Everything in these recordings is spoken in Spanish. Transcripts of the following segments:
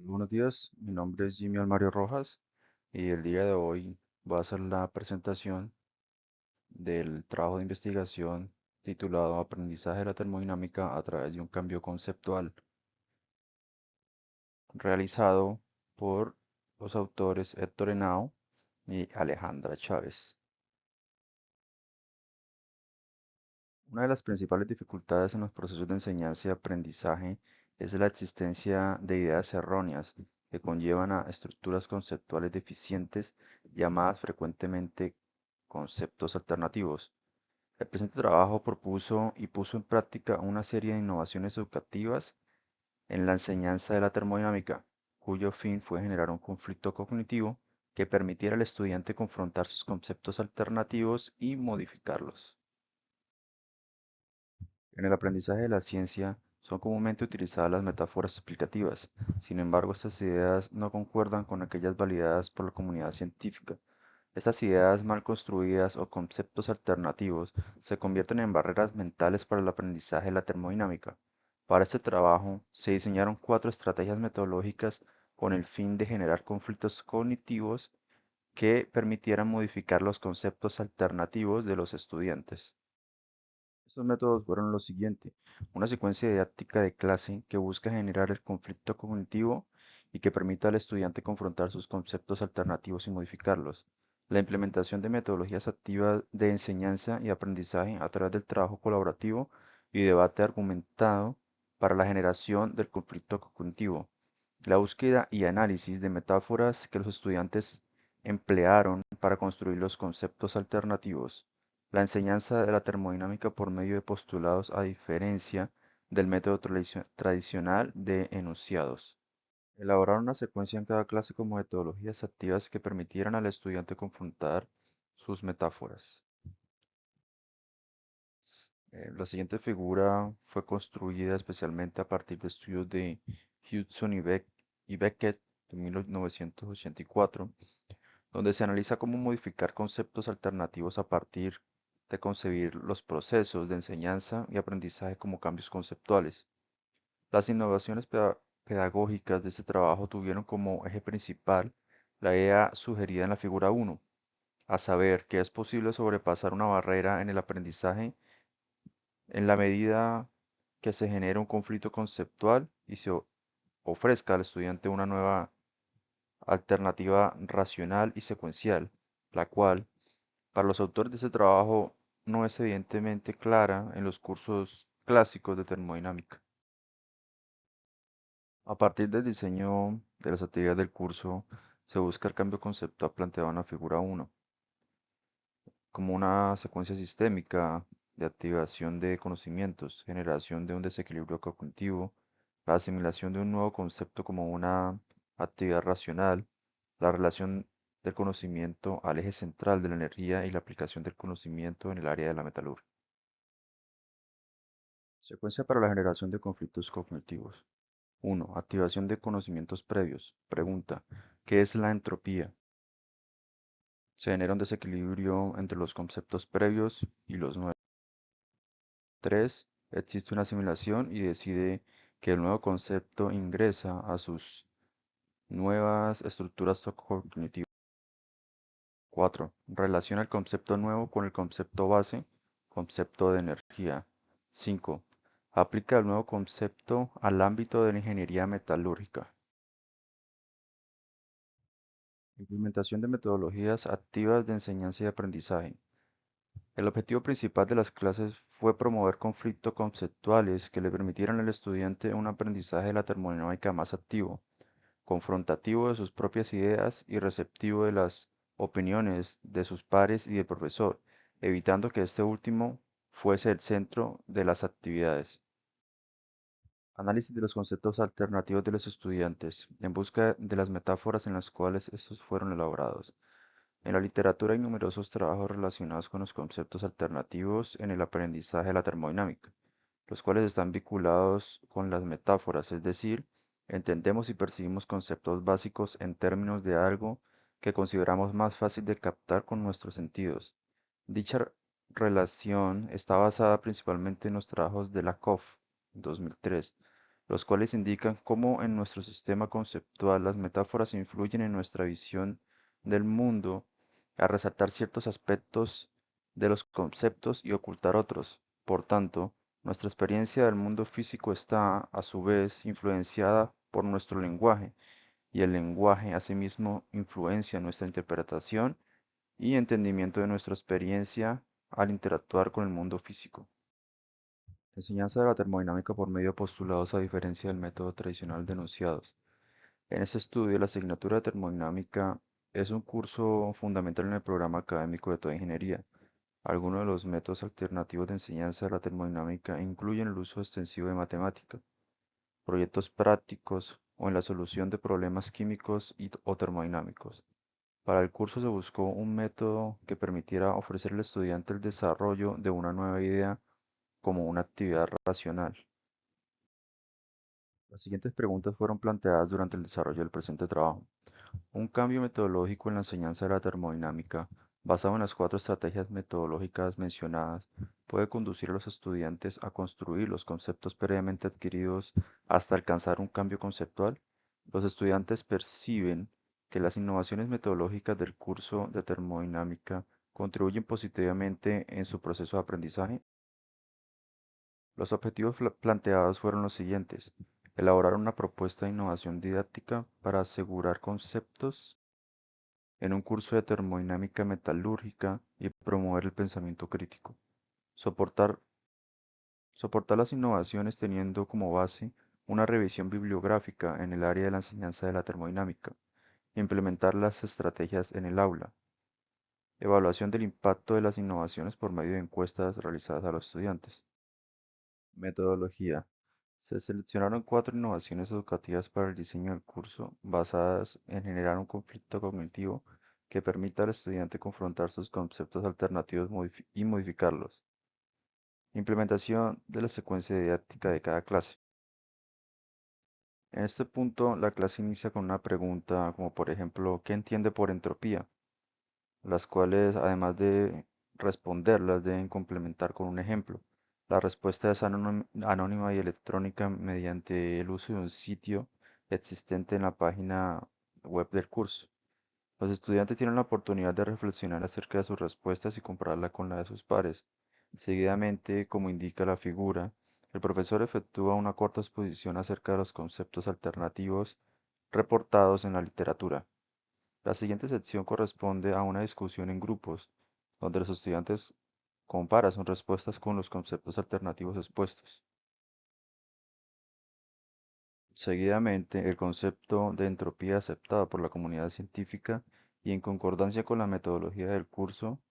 Buenos días, mi nombre es Jimmy Almario Rojas y el día de hoy voy a hacer la presentación del trabajo de investigación titulado Aprendizaje de la termodinámica a través de un cambio conceptual, realizado por los autores Héctor Henao y Alejandra Chávez. Una de las principales dificultades en los procesos de enseñanza y aprendizaje es la existencia de ideas erróneas que conllevan a estructuras conceptuales deficientes llamadas frecuentemente conceptos alternativos. El presente trabajo propuso y puso en práctica una serie de innovaciones educativas en la enseñanza de la termodinámica, cuyo fin fue generar un conflicto cognitivo que permitiera al estudiante confrontar sus conceptos alternativos y modificarlos. En el aprendizaje de la ciencia son comúnmente utilizadas las metáforas explicativas. Sin embargo, estas ideas no concuerdan con aquellas validadas por la comunidad científica. Estas ideas mal construidas o conceptos alternativos se convierten en barreras mentales para el aprendizaje de la termodinámica. Para este trabajo se diseñaron cuatro estrategias metodológicas con el fin de generar conflictos cognitivos que permitieran modificar los conceptos alternativos de los estudiantes. Estos métodos fueron los siguientes: una secuencia didáctica de clase que busca generar el conflicto cognitivo y que permita al estudiante confrontar sus conceptos alternativos y modificarlos. La implementación de metodologías activas de enseñanza y aprendizaje a través del trabajo colaborativo y debate argumentado para la generación del conflicto cognitivo. La búsqueda y análisis de metáforas que los estudiantes emplearon para construir los conceptos alternativos. La enseñanza de la termodinámica por medio de postulados a diferencia del método tradicional de enunciados. Elaborar una secuencia en cada clase con metodologías activas que permitieran al estudiante confrontar sus metáforas. La siguiente figura fue construida especialmente a partir de estudios de Hudson y Beckett de 1984, donde se analiza cómo modificar conceptos alternativos a partir de concebir los procesos de enseñanza y aprendizaje como cambios conceptuales. Las innovaciones pedagógicas de este trabajo tuvieron como eje principal la idea sugerida en la figura 1, a saber que es posible sobrepasar una barrera en el aprendizaje en la medida que se genere un conflicto conceptual y se ofrezca al estudiante una nueva alternativa racional y secuencial, la cual, para los autores de este trabajo, no es evidentemente clara en los cursos clásicos de termodinámica. A partir del diseño de las actividades del curso, se busca el cambio conceptual planteado en la figura 1, como una secuencia sistémica de activación de conocimientos, generación de un desequilibrio cognitivo, la asimilación de un nuevo concepto como una actividad racional, la relación del conocimiento al eje central de la energía y la aplicación del conocimiento en el área de la metalurgia. Secuencia para la generación de conflictos cognitivos. 1. Activación de conocimientos previos. Pregunta: ¿qué es la entropía? Se genera un desequilibrio entre los conceptos previos y los nuevos. 3. Existe una asimilación y decide que el nuevo concepto ingresa a sus nuevas estructuras cognitivas. 4. Relaciona el concepto nuevo con el concepto base, concepto de energía. 5. Aplica el nuevo concepto al ámbito de la ingeniería metalúrgica. Implementación de metodologías activas de enseñanza y aprendizaje. El objetivo principal de las clases fue promover conflictos conceptuales que le permitieran al estudiante un aprendizaje de la termodinámica más activo, confrontativo de sus propias ideas y receptivo de las opiniones de sus pares y del profesor, evitando que este último fuese el centro de las actividades. Análisis de los conceptos alternativos de los estudiantes, en busca de las metáforas en las cuales estos fueron elaborados. En la literatura hay numerosos trabajos relacionados con los conceptos alternativos en el aprendizaje de la termodinámica, los cuales están vinculados con las metáforas, es decir, entendemos y percibimos conceptos básicos en términos de algo que consideramos más fácil de captar con nuestros sentidos. Dicha relación está basada principalmente en los trabajos de Lakoff, 2003, los cuales indican cómo en nuestro sistema conceptual las metáforas influyen en nuestra visión del mundo a resaltar ciertos aspectos de los conceptos y ocultar otros. Por tanto, nuestra experiencia del mundo físico está, a su vez, influenciada por nuestro lenguaje, y el lenguaje asimismo influencia nuestra interpretación y entendimiento de nuestra experiencia al interactuar con el mundo físico. Enseñanza de la termodinámica por medio de postulados a diferencia del método tradicional de enunciados. En este estudio, la asignatura de termodinámica es un curso fundamental en el programa académico de toda ingeniería. Algunos de los métodos alternativos de enseñanza de la termodinámica incluyen el uso extensivo de matemática, proyectos prácticos o en la solución de problemas químicos o termodinámicos. Para el curso se buscó un método que permitiera ofrecer al estudiante el desarrollo de una nueva idea como una actividad racional. Las siguientes preguntas fueron planteadas durante el desarrollo del presente trabajo. Un cambio metodológico en la enseñanza de la termodinámica, basado en las cuatro estrategias metodológicas mencionadas, puede conducir a los estudiantes a construir los conceptos previamente adquiridos hasta alcanzar un cambio conceptual. Los estudiantes perciben que las innovaciones metodológicas del curso de termodinámica contribuyen positivamente en su proceso de aprendizaje. Los objetivos planteados fueron los siguientes: elaborar una propuesta de innovación didáctica para asegurar conceptos en un curso de termodinámica metalúrgica y promover el pensamiento crítico. Soportar, soportar las innovaciones teniendo como base una revisión bibliográfica en el área de la enseñanza de la termodinámica. Implementar las estrategias en el aula. Evaluación del impacto de las innovaciones por medio de encuestas realizadas a los estudiantes. Metodología. Se seleccionaron cuatro innovaciones educativas para el diseño del curso, basadas en generar un conflicto cognitivo que permita al estudiante confrontar sus conceptos alternativos y modificarlos. Implementación de la secuencia didáctica de cada clase. En este punto, la clase inicia con una pregunta como por ejemplo, ¿qué entiende por entropía? Las cuales, además de responderlas, deben complementar con un ejemplo. La respuesta es anónima y electrónica mediante el uso de un sitio existente en la página web del curso. Los estudiantes tienen la oportunidad de reflexionar acerca de sus respuestas y compararla con la de sus pares. Seguidamente, como indica la figura, el profesor efectúa una corta exposición acerca de los conceptos alternativos reportados en la literatura. La siguiente sección corresponde a una discusión en grupos, donde los estudiantes comparan sus respuestas con los conceptos alternativos expuestos. Seguidamente, el concepto de entropía aceptado por la comunidad científica y en concordancia con la metodología del curso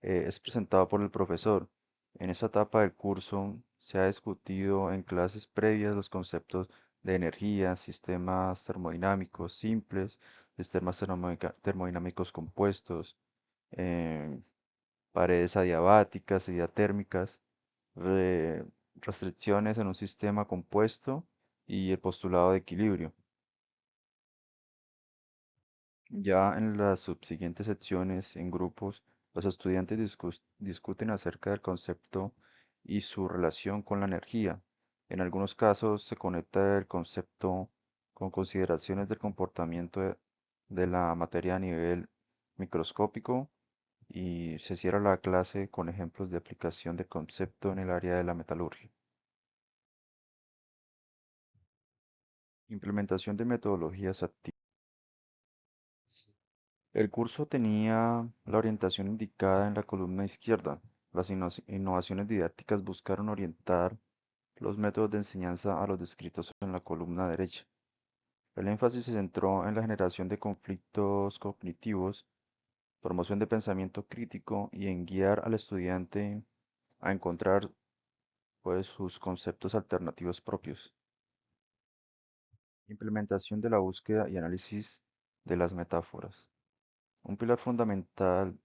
es presentado por el profesor. En esta etapa del curso se ha discutido en clases previas los conceptos de energía, sistemas termodinámicos simples, sistemas termodinámicos compuestos, eh, paredes adiabáticas y diatérmicas, re- restricciones en un sistema compuesto y el postulado de equilibrio. Ya en las subsiguientes secciones, en grupos, los estudiantes discuten acerca del concepto y su relación con la energía. En algunos casos se conecta el concepto con consideraciones del comportamiento de la materia a nivel microscópico y se cierra la clase con ejemplos de aplicación de concepto en el área de la metalurgia. Implementación de metodologías activas. El curso tenía la orientación indicada en la columna izquierda. Las innovaciones didácticas buscaron orientar los métodos de enseñanza a los descritos en la columna derecha. El énfasis se centró en la generación de conflictos cognitivos, promoción de pensamiento crítico y en guiar al estudiante a encontrar pues, sus conceptos alternativos propios. Implementación de la búsqueda y análisis de las metáforas. Un pilar fundamental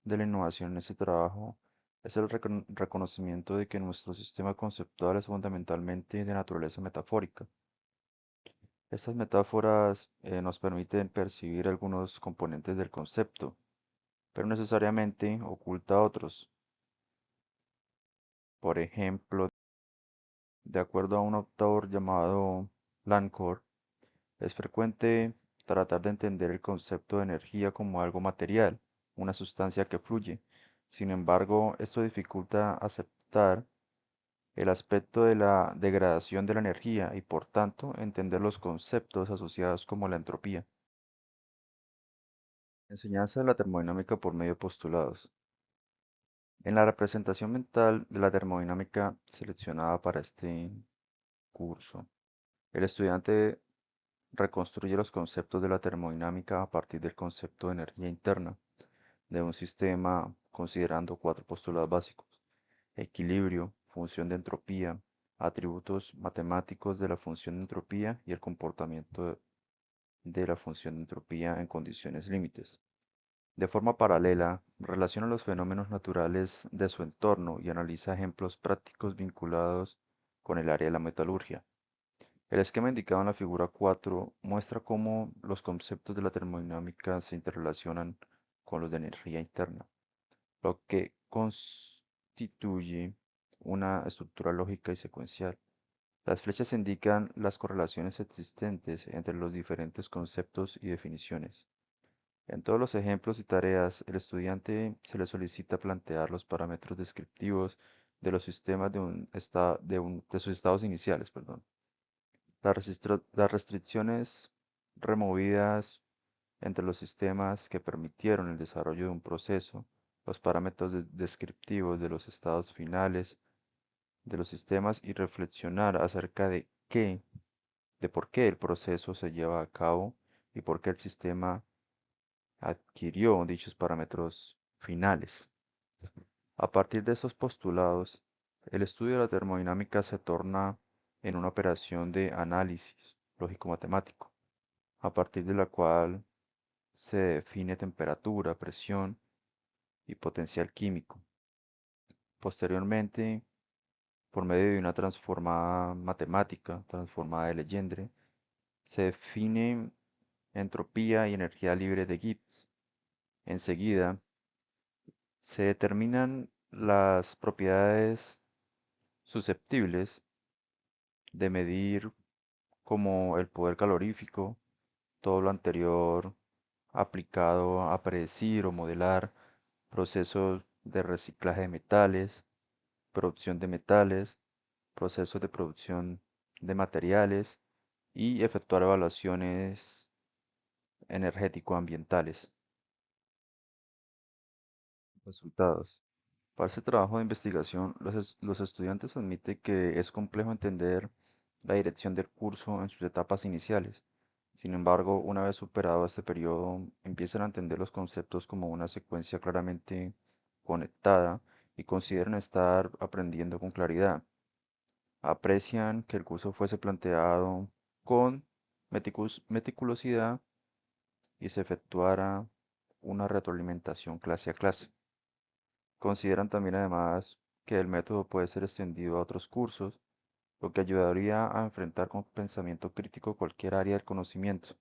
de la innovación en este trabajo es el reconocimiento de que nuestro sistema conceptual es fundamentalmente de naturaleza metafórica. Estas metáforas nos permiten percibir algunos componentes del concepto, pero necesariamente oculta otros. Por ejemplo, De acuerdo a un autor llamado Lancor, es frecuente tratar de entender el concepto de energía como algo material, una sustancia que fluye. Sin embargo, esto dificulta aceptar el aspecto de la degradación de la energía y, por tanto, entender los conceptos asociados como la entropía. Enseñanza de la termodinámica por medio de postulados. En la representación mental de la termodinámica seleccionada para este curso, el estudiante reconstruye los conceptos de la termodinámica a partir del concepto de energía interna de un sistema considerando cuatro postulados básicos: equilibrio, función de entropía, atributos matemáticos de la función de entropía y el comportamiento de la función de entropía en condiciones límites. De forma paralela, relaciona los fenómenos naturales de su entorno y analiza ejemplos prácticos vinculados con el área de la metalurgia. El esquema indicado en la figura 4 muestra cómo los conceptos de la termodinámica se interrelacionan con los de energía interna, lo que constituye una estructura lógica y secuencial. Las flechas indican las correlaciones existentes entre los diferentes conceptos y definiciones. En todos los ejemplos y tareas, el estudiante se le solicita plantear los parámetros descriptivos de los sistemas de sus estados iniciales, perdón. Las restricciones removidas entre los sistemas que permitieron el desarrollo de un proceso, los parámetros descriptivos de los estados finales de los sistemas y reflexionar acerca de por qué el proceso se lleva a cabo y por qué el sistema adquirió dichos parámetros finales. A partir de estos postulados, el estudio de la termodinámica se torna en una operación de análisis lógico-matemático, a partir de la cual se define temperatura, presión y potencial químico. Posteriormente, por medio de una transformada matemática, transformada de Legendre, se define entropía y energía libre de Gibbs. Enseguida, se determinan las propiedades susceptibles de medir, como el poder calorífico, todo lo anterior aplicado a predecir o modelar procesos de reciclaje de metales, producción de metales, procesos de producción de materiales y efectuar evaluaciones energético-ambientales. Resultados. Para este trabajo de investigación, los estudiantes admiten que es complejo entender la dirección del curso en sus etapas iniciales. Sin embargo, una vez superado este periodo, empiezan a entender los conceptos como una secuencia claramente conectada y consideran estar aprendiendo con claridad. Aprecian que el curso fuese planteado con meticulosidad y se efectuara una retroalimentación clase a clase. Consideran también además que el método puede ser extendido a otros cursos, lo que ayudaría a enfrentar con pensamiento crítico cualquier área del conocimiento.